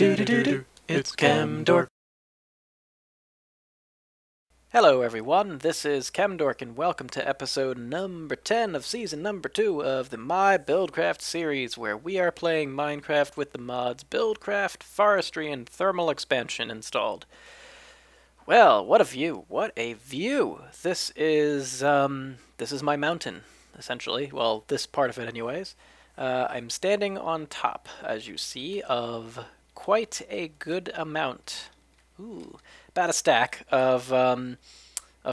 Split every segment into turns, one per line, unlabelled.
Do-do-do-do, it's Chemdork. Hello everyone, this is Chemdork and welcome to episode number 10 of season number 2 of the My Buildcraft series, where we are playing Minecraft with the mods Buildcraft, Forestry, and Thermal Expansion installed. Well, what a view, what a view! This is my mountain, essentially. Well, this part of it anyways. I'm standing on top, as you see, of quite a good amount. Ooh, about a stack of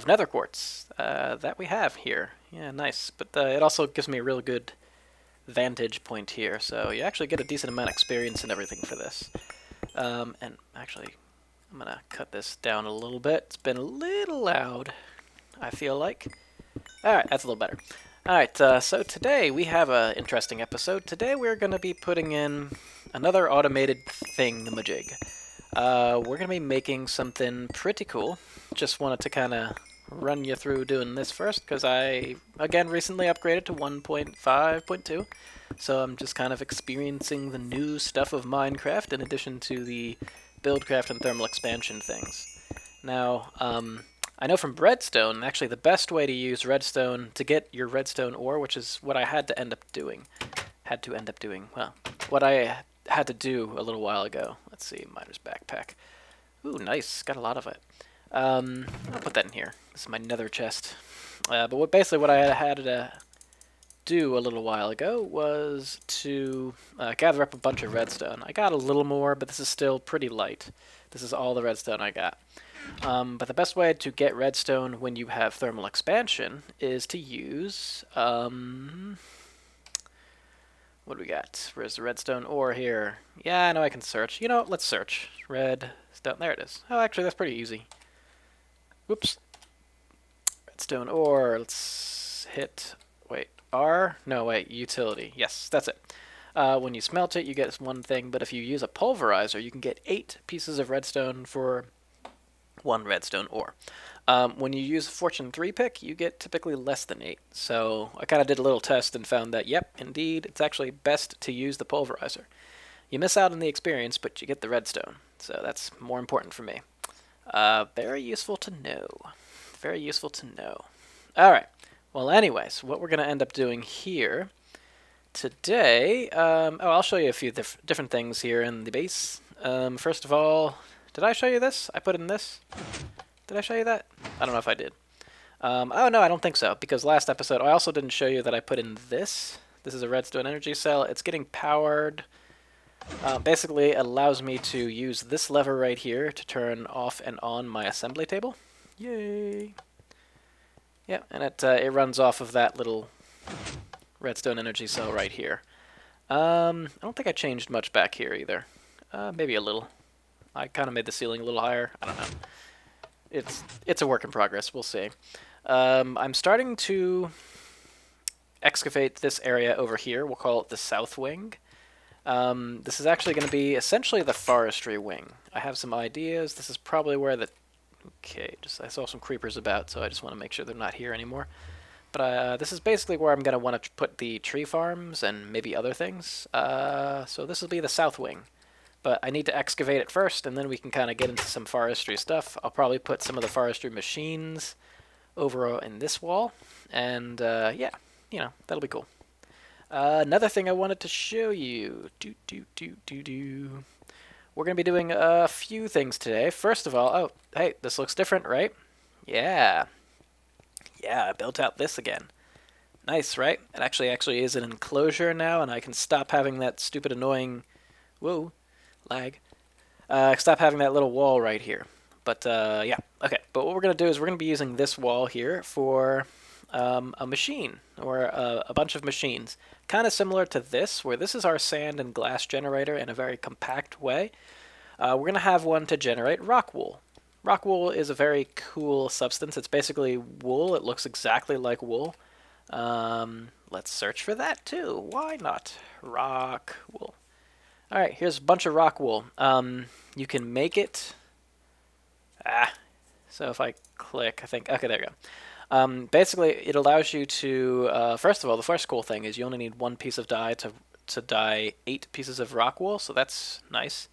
nether quartz that we have here. Yeah, nice. But it also gives me a real good vantage point here, so you actually get a decent amount of experience and everything for this. And actually, I'm gonna cut this down a little bit. It's been a little loud, I feel like. Alright, that's a little better. Alright, so today we have an interesting episode. Today we're going to be putting in another automated thingamajig. We're going to be making something pretty cool. Just wanted to kind of run you through doing this first, because I, again, recently upgraded to 1.5.2. So I'm just kind of experiencing the new stuff of Minecraft in addition to the Buildcraft and Thermal Expansion things. Now, I know from redstone, actually the best way to use redstone to get your redstone ore, which is what I had to end up doing. Well, what I had to do a little while ago. Let's see, miner's backpack. Ooh, nice, got a lot of it. I'll put that in here. This is my nether chest. But basically what I had to do a little while ago was to gather up a bunch of redstone. I got a little more, but this is still pretty light. This is all the redstone I got. But the best way to get redstone when you have thermal expansion is to use, what do we got? Where's the redstone ore here? Yeah, I know I can search. You know what? Let's search. Redstone. There it is. Oh, actually, that's pretty easy. Whoops. Redstone ore. Let's hit, wait, R? No, wait, utility. Yes, that's it. When you smelt it, you get one thing, but if you use a pulverizer, you can get 8 pieces of redstone for 1 redstone ore. When you use a Fortune 3 pick, you get typically less than 8. So I kind of did a little test and found that, yep, indeed, it's actually best to use the pulverizer. You miss out on the experience, but you get the redstone. So that's more important for me. Very useful to know. Very useful to know. Alright, well anyways, what we're going to end up doing here today, I'll show you a few different things here in the base. First of all, did I show you this? I put in this? Did I show you that? I don't know if I did. Oh no, I don't think so, because last episode I also didn't show you that I put in this. This is a redstone energy cell. It's getting powered. Basically, it allows me to use this lever right here to turn off and on my assembly table. Yay! Yeah, and it runs off of that little redstone energy cell right here. I don't think I changed much back here either. Maybe a little. I kind of made the ceiling a little higher. I don't know. It's a work in progress. We'll see. I'm starting to excavate this area over here. We'll call it the south wing. This is actually going to be essentially the forestry wing. I have some ideas. This is probably where the... Okay, I saw some creepers about, so I just want to make sure they're not here anymore. But this is basically where I'm going to want to put the tree farms and maybe other things. So this will be the south wing. But I need to excavate it first, and then we can kind of get into some forestry stuff. I'll probably put some of the forestry machines over in this wall. And yeah, you know, that'll be cool. Another thing I wanted to show you. We're going to be doing a few things today. First of all, oh, hey, this looks different, right? Yeah. Yeah, I built out this again. Nice, right? It actually is an enclosure now, and I can stop having that stupid annoying... Whoa, lag. Stop having that little wall right here. But, yeah. Okay, but what we're going to do is we're going to be using this wall here for a machine, or a bunch of machines. Kind of similar to this, where this is our sand and glass generator in a very compact way. We're going to have one to generate rockwool. Rockwool is a very cool substance. It's basically wool. It looks exactly like wool. Let's search for that too. Why not? Rockwool. Alright, here's a bunch of rockwool. You can make it... So if I click, I think... Okay, there you go. Basically, it allows you to... first of all, the first cool thing is you only need 1 piece of dye to dye 8 pieces of rockwool, so that's nice.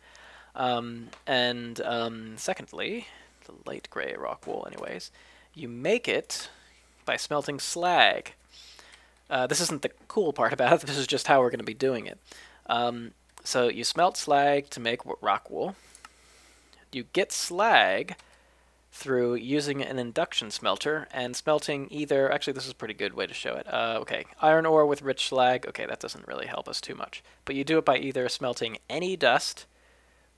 Secondly, the light gray rock wool anyways, you make it by smelting slag. This isn't the cool part about it, this is just how we're going to be doing it. So you smelt slag to make rock wool. You get slag through using an induction smelter and smelting either, actually this is a pretty good way to show it. Okay, iron ore with rich slag, okay, that doesn't really help us too much. But you do it by either smelting any dust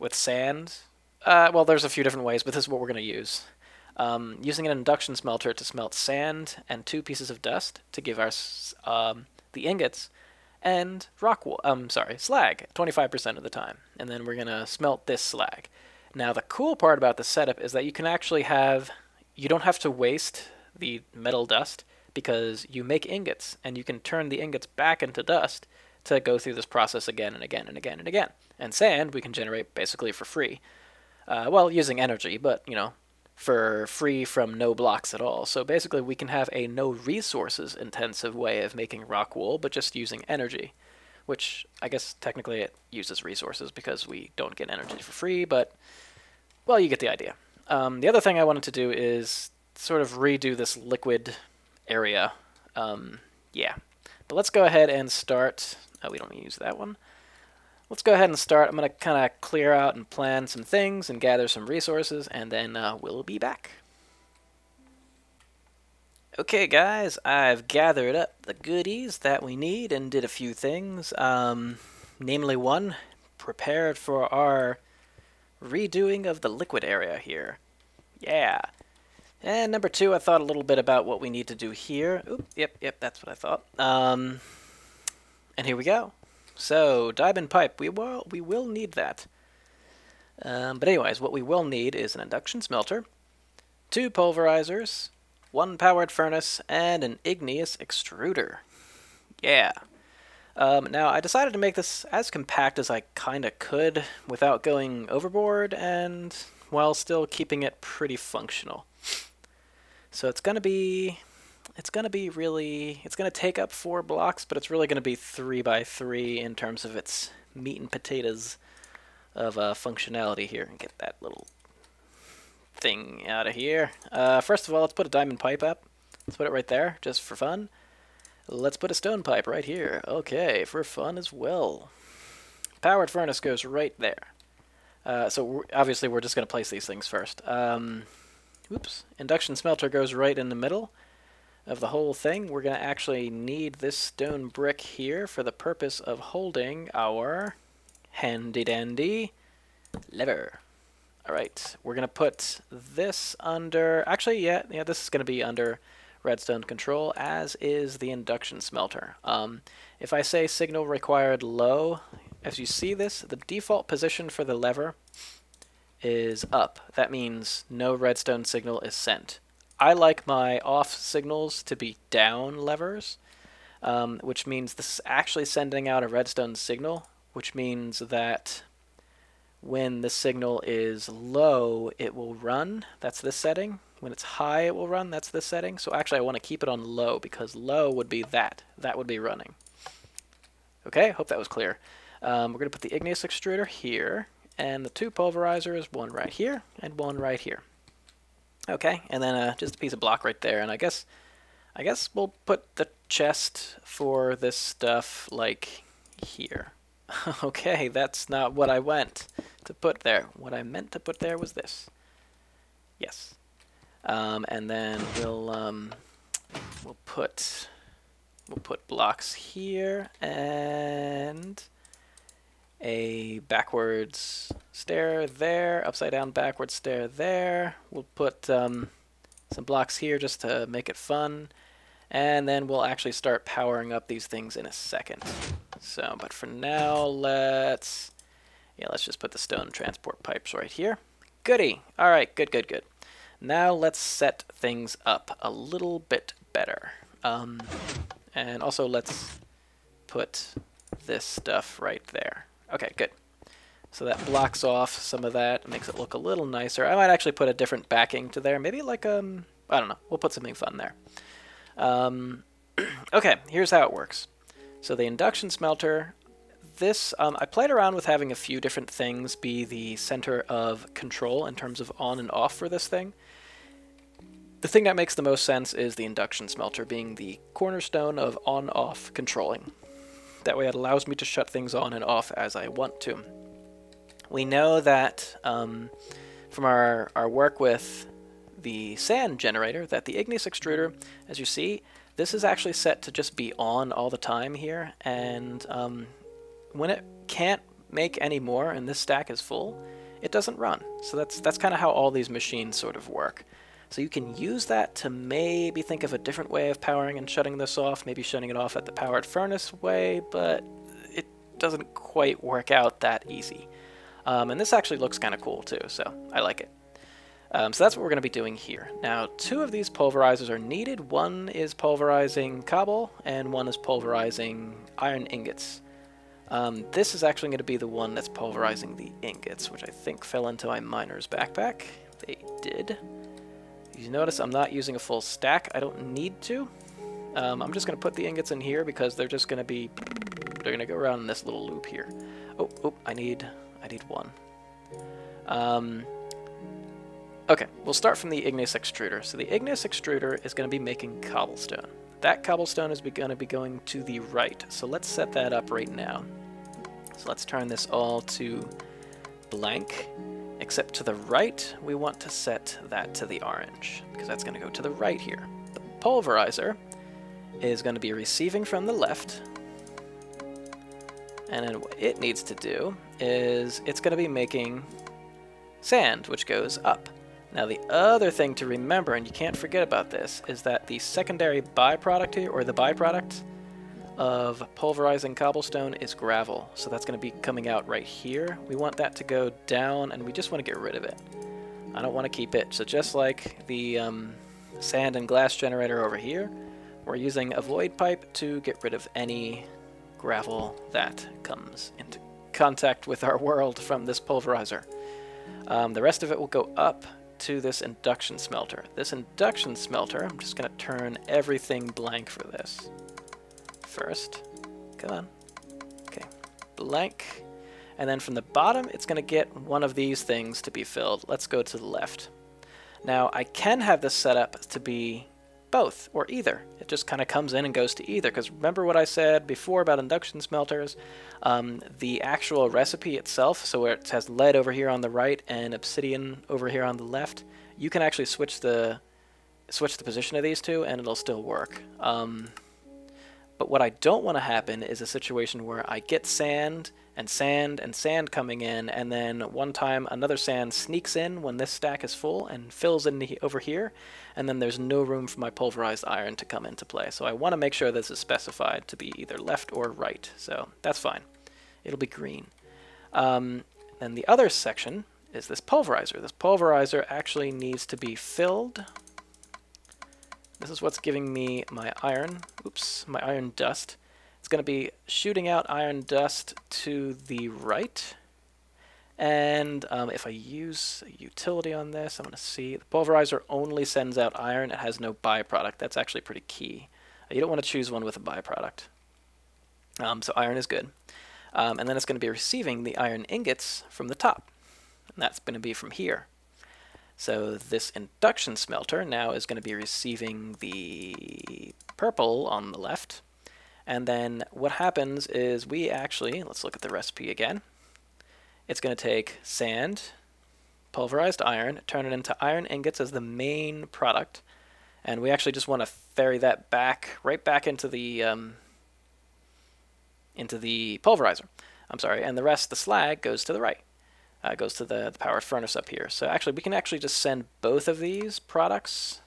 with sand. Well, there's a few different ways, but this is what we're going to use. Using an induction smelter to smelt sand and 2 pieces of dust to give us the ingots, and slag 25% of the time. And then we're going to smelt this slag. Now the cool part about the setup is that you can actually you don't have to waste the metal dust because you make ingots and you can turn the ingots back into dust to go through this process again and again and again and again. And sand we can generate basically for free. Well, using energy, but you know, for free from no blocks at all. So basically we can have a no resources intensive way of making rock wool, but just using energy, which I guess technically it uses resources because we don't get energy for free, but well, you get the idea. The other thing I wanted to do is sort of redo this liquid area. Yeah, but let's go ahead and start. Oh, we don't use that one. Let's go ahead and start. I'm going to kind of clear out and plan some things and gather some resources, and then we'll be back. Okay, guys, I've gathered up the goodies that we need and did a few things. Namely, 1, prepared for our redoing of the liquid area here. Yeah. And number 2, I thought a little bit about what we need to do here. Oop, yep, that's what I thought. And here we go. So, diamond pipe, we will need that. But anyways, what we will need is an induction smelter, 2 pulverizers, 1 powered furnace, and an igneous extruder. Yeah. Now, I decided to make this as compact as I kinda could without going overboard and while still keeping it pretty functional. So it's gonna take up 4 blocks, but it's really gonna be 3 by 3 in terms of its meat and potatoes of functionality here. And get that little thing out of here. First of all, let's put a diamond pipe up. Let's put it right there, just for fun. Let's put a stone pipe right here. Okay, for fun as well. Powered furnace goes right there. So obviously we're just going to place these things first. Oops. Induction smelter goes right in the middle of the whole thing. We're going to actually need this stone brick here for the purpose of holding our handy-dandy lever. Alright, we're going to put this under... Actually, yeah, this is going to be under redstone control, as is the induction smelter. If I say signal required low, as you see this, the default position for the lever is up. That means no redstone signal is sent. I like my off signals to be down levers, which means this is actually sending out a redstone signal, which means that when the signal is low, it will run. That's this setting. When it's high, it will run. That's this setting. So actually, I want to keep it on low because low would be that. That would be running. Okay, hope that was clear. We're going to put the igneous extruder here, and the 2 pulverizers, 1 right here and 1 right here. Okay, and then just a piece of block right there. And I guess we'll put the chest for this stuff like here. Okay, that's not what I went to put there. What I meant to put there was this. Yes. And then we'll put blocks here and a backwards stair there, upside down backwards stair there. We'll put some blocks here just to make it fun, and then we'll actually start powering up these things in a second. So, but for now, let's just put the stone transport pipes right here. Goody. All right, good. Now let's set things up a little bit better. And also let's put this stuff right there. Okay, good. So that blocks off some of that, makes it look a little nicer. I might actually put a different backing to there. Maybe like, I don't know. We'll put something fun there. Okay, here's how it works. So the induction smelter, this, I played around with having a few different things be the center of control in terms of on and off for this thing. The thing that makes the most sense is the induction smelter being the cornerstone of on-off controlling. That way it allows me to shut things on and off as I want to. We know that from our work with the sand generator that the igneous extruder, as you see, this is actually set to just be on all the time here, and when it can't make any more and this stack is full, it doesn't run. So that's kind of how all these machines sort of work. So you can use that to maybe think of a different way of powering and shutting this off, maybe shutting it off at the powered furnace way, but it doesn't quite work out that easy. And this actually looks kind of cool too, so I like it. So that's what we're going to be doing here. Now, 2 of these pulverizers are needed. One is pulverizing cobble, and one is pulverizing iron ingots. This is actually going to be the one that's pulverizing the ingots, which I think fell into my miner's backpack. They did. You notice I'm not using a full stack. I don't need to. I'm just going to put the ingots in here because they're just going to be... They're going to go around in this little loop here. Oh, I need one. Okay, we'll start from the igneous extruder. So the igneous extruder is going to be making cobblestone. That cobblestone is going to be going to the right. So let's set that up right now. So let's turn this all to blank. Except to the right, we want to set that to the orange, because that's going to go to the right here. The pulverizer is going to be receiving from the left, and then what it needs to do is it's going to be making sand, which goes up. Now the other thing to remember, and you can't forget about this, is that the secondary byproduct here, or the byproduct of pulverizing cobblestone, is gravel. So that's going to be coming out right here. We want that to go down, and we just want to get rid of it. I don't want to keep it. So just like the sand and glass generator over here, we're using a void pipe to get rid of any gravel that comes into contact with our world from this pulverizer. The rest of it will go up to this induction smelter. This induction smelter, I'm just going to turn everything blank for this. First, come on, okay, blank, and then from the bottom it's going to get one of these things to be filled. Let's go to the left. Now I can have this set up to be both or either. It just kind of comes in and goes to either, because remember what I said before about induction smelters, the actual recipe itself, so where it has lead over here on the right and obsidian over here on the left, you can actually switch the position of these two and it'll still work. But what I don't want to happen is a situation where I get sand and sand and sand coming in, and then one time another sand sneaks in when this stack is full and fills in over here, and then there's no room for my pulverized iron to come into play. So I want to make sure this is specified to be either left or right, so that's fine. It'll be green. And the other section is this pulverizer. This pulverizer actually needs to be filled. This is what's giving me my iron, my iron dust. It's going to be shooting out iron dust to the right. And if I use a utility on this, I'm going to see the pulverizer only sends out iron. It has no byproduct. That's actually pretty key. You don't want to choose one with a byproduct. So iron is good. And then it's going to be receiving the iron ingots from the top. And that's going to be from here. So this induction smelter now is going to be receiving the purple on the left. And then what happens is we actually, let's look at the recipe again. It's going to take sand, pulverized iron, turn it into iron ingots as the main product. And we actually just want to ferry that back, right back into the pulverizer. I'm sorry, and the rest, the slag, goes to the right. Goes to the powered furnace up here. So actually, we can actually just send both of these products.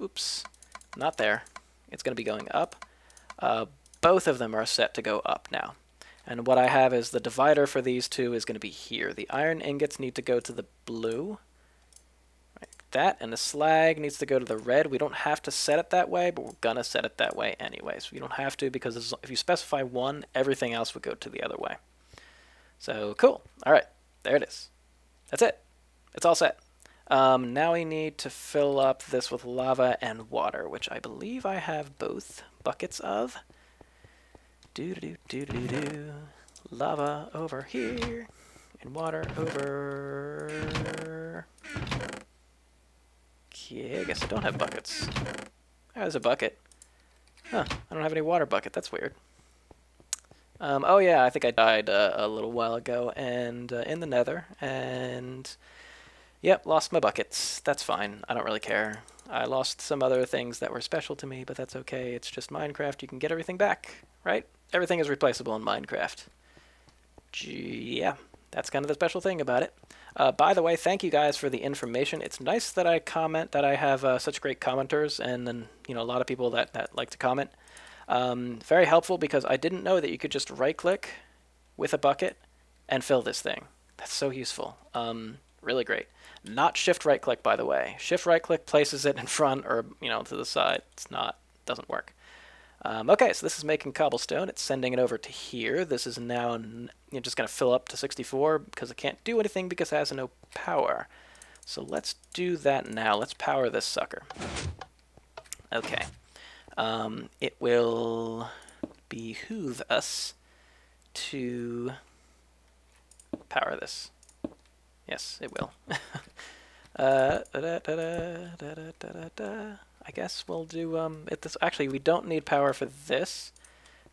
Oops, not there. It's going to be going up. Both of them are set to go up now. And what I have is the divider for these two is going to be here. The iron ingots need to go to the blue. Like that, and the slag needs to go to the red. We don't have to set it that way, but we're going to set it that way anyway. So you don't have to, because if you specify one, everything else would go to the other way. So cool. All right. There it is. That's it. It's all set. Now we need to fill up this with lava and water, which I believe I have both buckets of. Lava over here, and water over... Okay, I guess I don't have buckets. Oh, there's a bucket. Huh, I don't have any water bucket. That's weird. Oh yeah, I think I died a little while ago, and in the nether, and... Yep, lost my buckets. That's fine. I don't really care. I lost some other things that were special to me, but that's okay. It's just Minecraft. You can get everything back, right? Everything is replaceable in Minecraft. Yeah, that's kind of the special thing about it. By the way, thank you guys for the information. It's nice that I comment, that I have such great commenters, and then, you know, a lot of people that like to comment. Very helpful, because I didn't know that you could just right-click with a bucket and fill this thing. That's so useful. Really great. Not shift right click, by the way. Shift right click places it in front or, you know, to the side. It's not, doesn't work. Okay, so this is making cobblestone. It's sending it over to here. This is now, you're just going to fill up to 64 because it can't do anything because it has no power. So let's do that now. Let's power this sucker. Okay. It will behoove us to power this. Yes, it will. I guess we'll do this. Actually, we don't need power for this.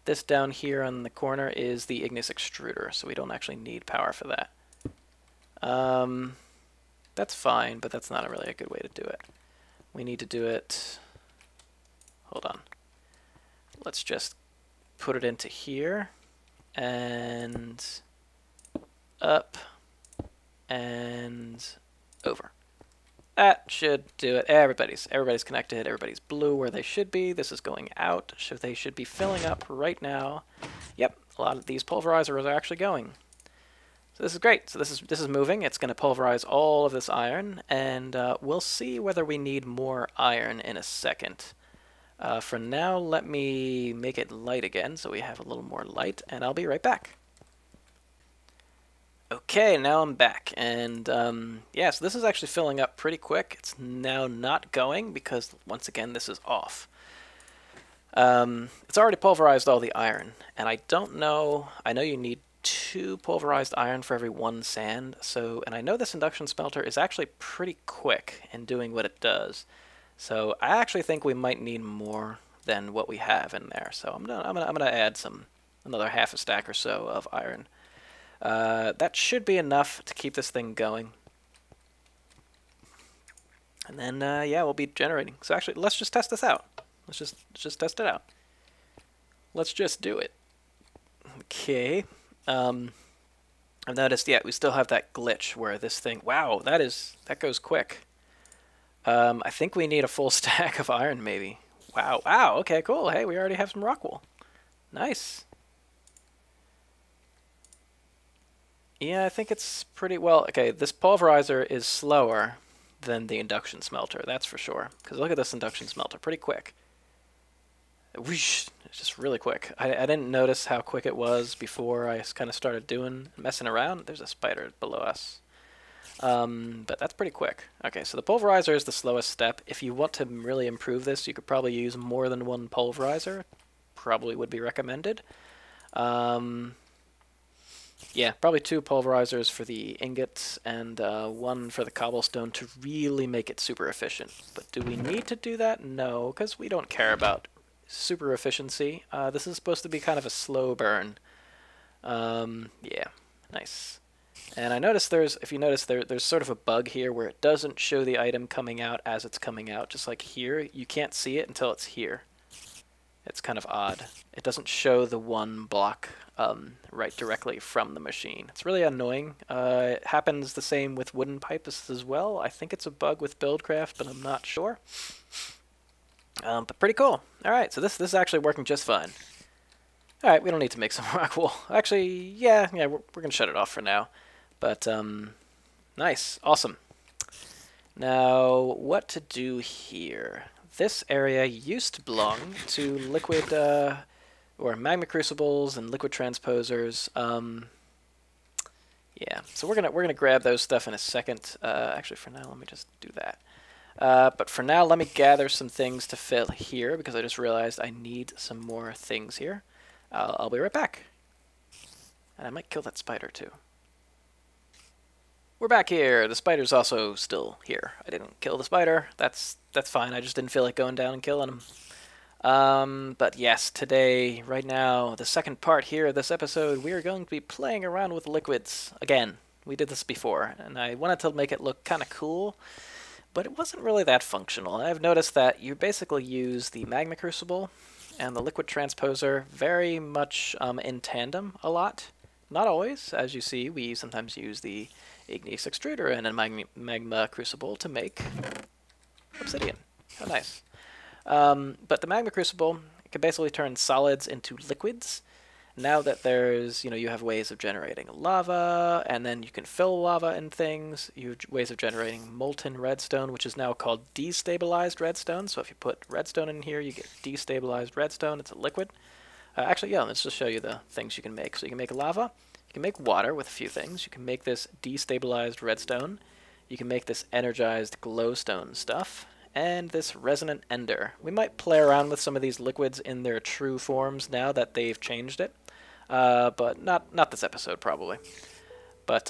This down here on the corner is the igneous extruder, so we don't actually need power for that. That's fine, but that's not really a good way to do it. We need to do it... Hold on. Let's just put it into here, and up, and over. That should do it. Everybody's connected. Everybody's blue where they should be. This is going out. So they should be filling up right now. Yep, a lot of these pulverizers are actually going. So this is great. So this is moving. It's going to pulverize all of this iron, and we'll see whether we need more iron in a second. For now, let me make it light again so we have a little more light, and I'll be right back. Okay, now I'm back, and yeah, so this is actually filling up pretty quick. It's now not going because, once again, this is off. It's already pulverized all the iron, and I don't know, I know you need 2 pulverized iron for every 1 sand, so, and I know this induction smelter is actually pretty quick in doing what it does. So I actually think we might need more than what we have in there. So I'm gonna add another half a stack or so of iron. That should be enough to keep this thing going. And then yeah, we'll be generating. So actually, let's just test this out. Let's just test it out. Let's just do it. Okay. I've noticed, yeah, we still have that glitch where this thing. Wow, that goes quick. I think we need a full stack of iron, maybe. Wow, wow, okay, cool. Hey, we already have some rockwool. Nice. Yeah, I think it's pretty well. Okay, this pulverizer is slower than the induction smelter, that's for sure. Because look at this induction smelter, pretty quick. Whoosh, it's just really quick. I didn't notice how quick it was before I kind of started messing around. There's a spider below us. But that's pretty quick. Okay, so the pulverizer is the slowest step. If you want to really improve this, you could probably use more than 1 pulverizer. Probably would be recommended. Yeah, probably 2 pulverizers for the ingots and 1 for the cobblestone to really make it super efficient. But do we need to do that? No, because we don't care about super efficiency. This is supposed to be kind of a slow burn. Yeah, nice. And I noticed if you notice, there's sort of a bug here where it doesn't show the item coming out as it's coming out. Just like here, you can't see it until it's here. It's kind of odd. It doesn't show the 1 block right directly from the machine. It's really annoying. It happens the same with wooden pipes as well. I think it's a bug with Buildcraft, but I'm not sure. But pretty cool. All right, so this is actually working just fine. All right, we don't need to make some rockwool. Actually, yeah, we're gonna shut it off for now. But nice, awesome. Now, what to do here? This area used to belong to liquid or magma crucibles and liquid transposers. Yeah, so we're gonna grab those stuff in a second. Actually, for now, let me just do that. But for now, let me gather some things to fill here because I just realized I need some more things here. I'll be right back. And I might kill that spider too. We're back here. The spider's also still here. I didn't kill the spider. That's fine. I just didn't feel like going down and killing him. But yes, today, right now, the second part here of this episode, we are going to be playing around with liquids again. We did this before, and I wanted to make it look kind of cool, but it wasn't really that functional. I've noticed that you basically use the magma crucible and the liquid transposer very much in tandem a lot. Not always. As you see, we sometimes use the igneous extruder and a magma crucible to make obsidian. How nice. But the magma crucible can basically turn solids into liquids. Now that there's, you have ways of generating lava, and then you can fill lava in things. You have ways of generating molten redstone, which is now called destabilized redstone. So if you put redstone in here, you get destabilized redstone. It's a liquid. Actually, yeah, let's just show you the things you can make. So you can make lava. You can make water with a few things. You can make this destabilized redstone. You can make this energized glowstone stuff. And this resonant ender. We might play around with some of these liquids in their true forms now that they've changed it. But not this episode, probably. But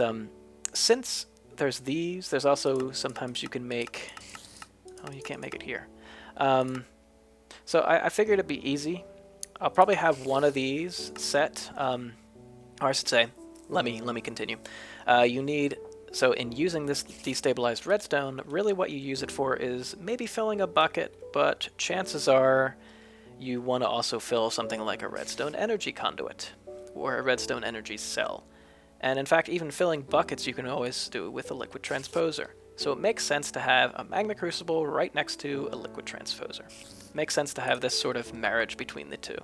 since there's these, there's also sometimes you can make... Oh, you can't make it here. So I figured it'd be easy. I'll probably have one of these set, or I should say, let me continue. You need, so in using this destabilized redstone, really what you use it for is maybe filling a bucket, but chances are you want to also fill something like a redstone energy conduit, or a redstone energy cell. And in fact, even filling buckets you can always do with a liquid transposer. So it makes sense to have a magma crucible right next to a liquid transposer. Makes sense to have this sort of marriage between the two.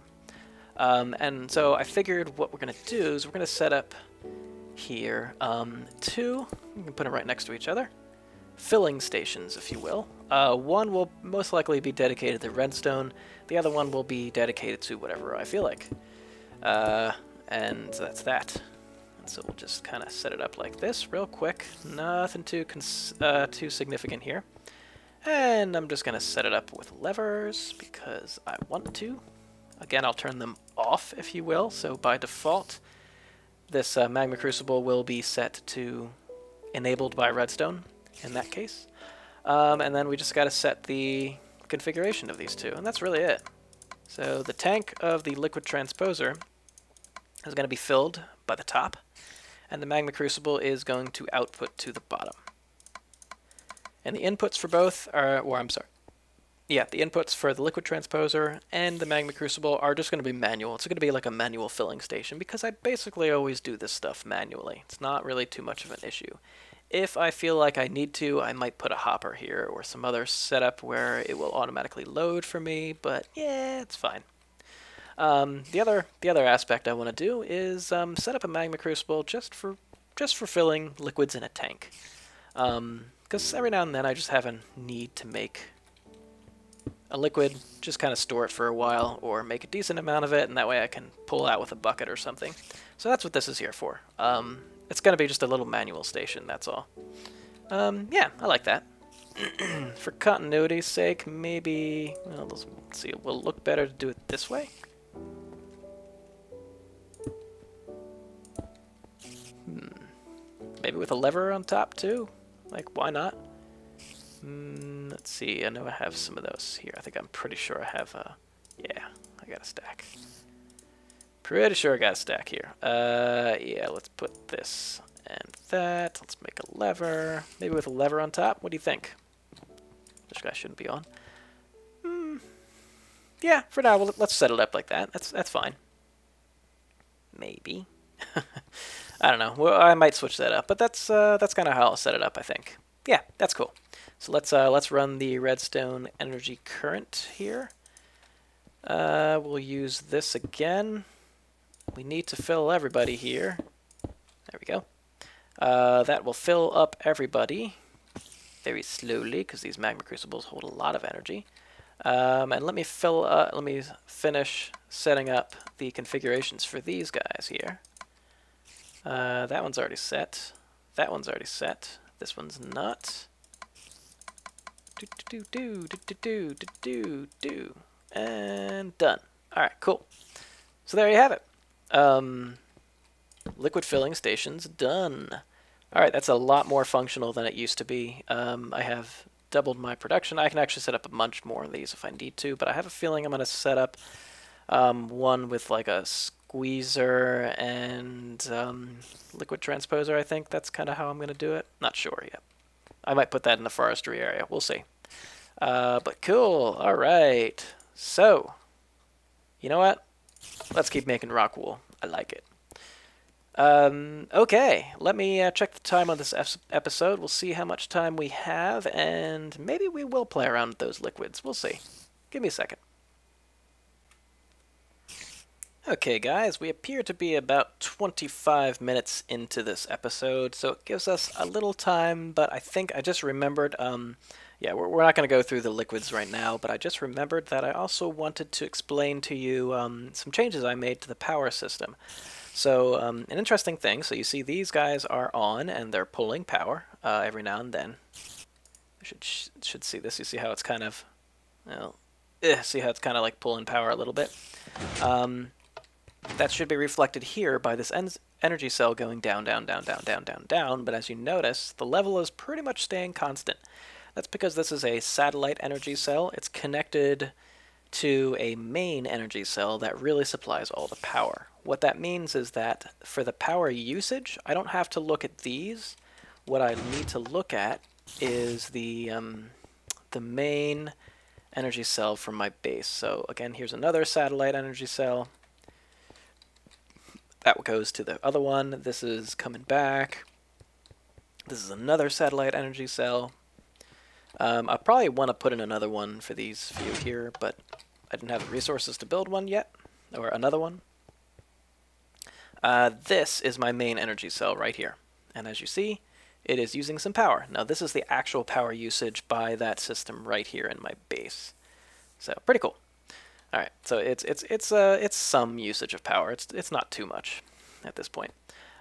And so I figured what we're going to do is we're going to set up here two, you can put them right next to each other, filling stations, if you will. One will most likely be dedicated to redstone, the other one will be dedicated to whatever I feel like. And that's that. So we'll just kind of set it up like this real quick. Nothing too significant here. And I'm just going to set it up with levers because I want to. Again, I'll turn them off, if you will. So by default, this magma crucible will be set to enabled by redstone in that case. And then we just got to set the configuration of these two. And that's really it. So the tank of the liquid transposer is going to be filled by the top. And the magma crucible is going to output to the bottom. And the inputs for both are, or I'm sorry, yeah, the inputs for the liquid transposer and the magma crucible are just going to be manual. It's going to be like a manual filling station because I basically always do this stuff manually. It's not really too much of an issue. If I feel like I need to, I might put a hopper here or some other setup where it will automatically load for me, but yeah, it's fine. The other aspect I want to do is set up a magma crucible just for filling liquids in a tank. Because every now and then I just have a need to make a liquid, just kind of store it for a while, or make a decent amount of it, and that way I can pull out with a bucket or something. So that's what this is here for. It's going to be just a little manual station, that's all. Yeah, I like that. For continuity's sake, maybe, well, let's see, it will look better to do it this way. Maybe with a lever on top too? Like, why not? Let's see, I know I have some of those here. I think I'm pretty sure I have, yeah, I got a stack. Pretty sure I got a stack here. Yeah, let's put this and that. Let's make a lever. Maybe with a lever on top. What do you think? This guy shouldn't be on. Yeah, for now, let's set it up like that. That's fine. Maybe. I don't know. Well, I might switch that up, but that's kind of how I'll set it up, I think. Yeah, that's cool. So let's run the redstone energy current here. We'll use this again. We need to fill everybody here. There we go. That will fill up everybody very slowly because these magma crucibles hold a lot of energy. And let me finish setting up the configurations for these guys here. That one's already set. That one's already set. This one's not. And done. Alright, cool. So there you have it. Liquid filling station's done. Alright, that's a lot more functional than it used to be. I have doubled my production. I can actually set up a bunch more of these if I need to, but I have a feeling I'm going to set up one with like a squeezer and liquid transposer, I think. That's kind of how I'm going to do it. Not sure yet. I might put that in the forestry area. We'll see. But cool. Alright. So, you know what? Let's keep making rock wool. I like it. Okay, let me check the time on this episode. We'll see how much time we have, and maybe we will play around with those liquids. We'll see. Give me a second. Okay, guys, we appear to be about 25 minutes into this episode, so it gives us a little time, but I think I just remembered, yeah, we're not going to go through the liquids right now, but I just remembered that I also wanted to explain to you some changes I made to the power system. So, an interesting thing, so you see these guys are on, and they're pulling power every now and then. You should see this. You see how it's kind of, well, see how it's kind of like pulling power a little bit. That should be reflected here by this energy cell going down, down, down, down, down, down, down, but as you notice, the level is pretty much staying constant. That's because this is a satellite energy cell. It's connected to a main energy cell that really supplies all the power. What that means is that for the power usage, I don't have to look at these. What I need to look at is the main energy cell from my base. So again, here's another satellite energy cell. That goes to the other one. This is coming back. This is another satellite energy cell. I probably want to put in another one for these few here, but I didn't have the resources to build one yet, or another one. This is my main energy cell right here, and as you see, it is using some power. Now this is the actual power usage by that system right here in my base. So pretty cool. All right, so it's some usage of power. It's not too much at this point.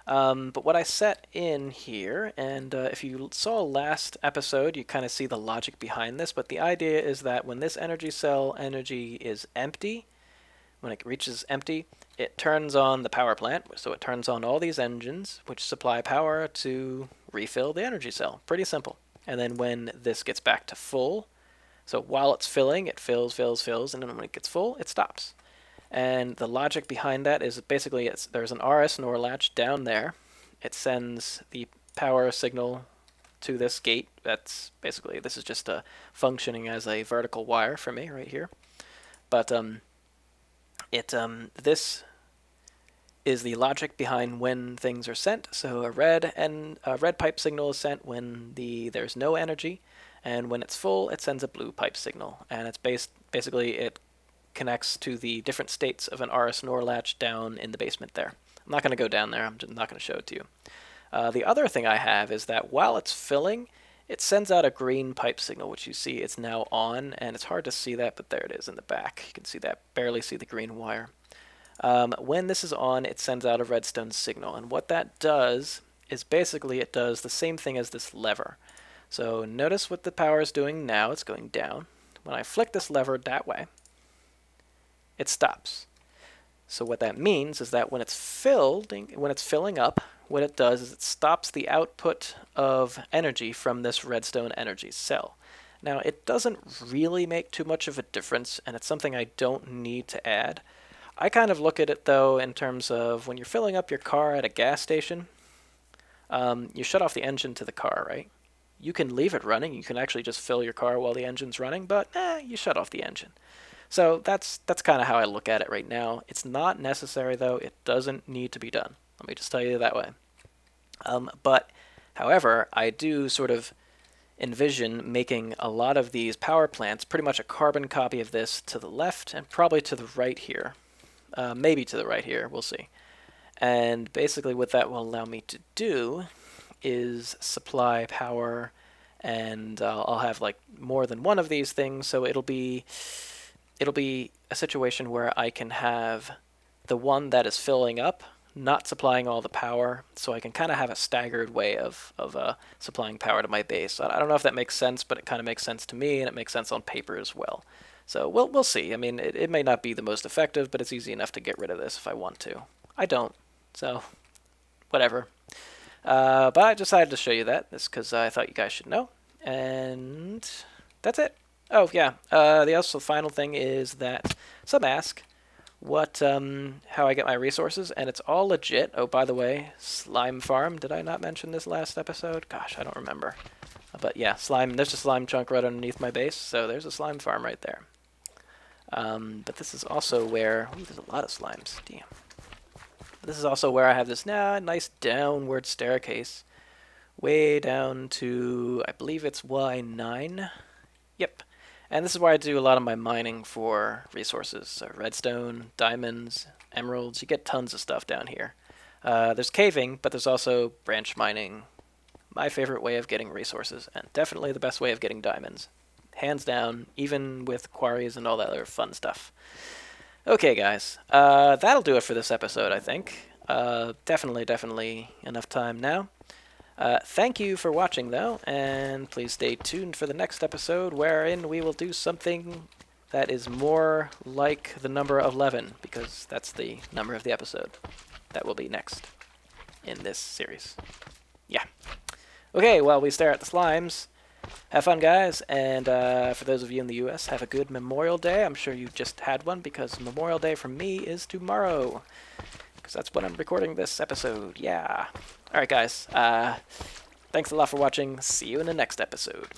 But what I set in here, and if you saw last episode, you kind of see the logic behind this, but the idea is that when this energy cell energy is empty, when it reaches empty, it turns on the power plant, so it turns on all these engines, which supply power to refill the energy cell. Pretty simple. And then when this gets back to full, so while it's filling, it fills, fills, fills, and then when it gets full, it stops. And the logic behind that is basically there's an RS NOR latch down there. It sends the power signal to this gate. That's basically, this is just functioning as a vertical wire for me right here. But this is the logic behind when things are sent. So a red pipe signal is sent when there's no energy, and when it's full, it sends a blue pipe signal. And it's basically it connects to the different states of an RS NOR latch down in the basement there. I'm not going to go down there. I'm just not going to show it to you. The other thing I have is that while it's filling, it sends out a green pipe signal, which you see it's now on, and it's hard to see that, but there it is in the back. You can see that, barely see the green wire. When this is on, it sends out a redstone signal, and what that does is basically it does the same thing as this lever. So notice what the power is doing now. It's going down. When I flick this lever that way, it stops. So what that means is that when it's filling up, what it does is it stops the output of energy from this redstone energy cell. Now, it doesn't really make too much of a difference, and it's something I don't need to add. I kind of look at it, though, in terms of when you're filling up your car at a gas station, you shut off the engine to the car, right? You can leave it running. You can actually just fill your car while the engine's running, but you shut off the engine. So that's kind of how I look at it right now. It's not necessary, though. It doesn't need to be done. Let me just tell you that way. But, however, I do sort of envision making a lot of these power plants pretty much a carbon copy of this to the left and probably to the right here. Maybe to the right here. We'll see. And basically what that will allow me to do is supply power, and I'll have like more than one of these things, so it'll be a situation where I can have the one that is filling up not supplying all the power, so I can kind of have a staggered way of supplying power to my base. I don't know if that makes sense, but it kind of makes sense to me, and it makes sense on paper as well. So we'll see. I mean, it may not be the most effective, but it's easy enough to get rid of this if I want to. I don't, so whatever. But I decided to show you that. That's because I thought you guys should know. And that's it. Oh, yeah. The final thing is that some ask how I get my resources, and it's all legit. Oh, by the way, slime farm. Did I not mention this last episode? Gosh, I don't remember. But yeah, slime. There's a slime chunk right underneath my base, so there's a slime farm right there. But this is also where... Ooh, there's a lot of slimes. Damn. This is also where I have this nice downward staircase. Way down to... I believe it's Y9. Yep. And this is where I do a lot of my mining for resources. So redstone, diamonds, emeralds. You get tons of stuff down here. There's caving, but there's also branch mining. My favorite way of getting resources, and definitely the best way of getting diamonds. Hands down, even with quarries and all that other fun stuff. Okay, guys. That'll do it for this episode, I think. Definitely enough time now. Thank you for watching, though, and please stay tuned for the next episode, wherein we will do something that is more like the number 11, because that's the number of the episode that will be next in this series. Yeah. Okay, well, we stare at the slimes. Have fun, guys, and for those of you in the U.S., have a good Memorial Day. I'm sure you just had one, because Memorial Day for me is tomorrow, because that's when I'm recording this episode. Yeah. Alright, guys. Thanks a lot for watching. See you in the next episode.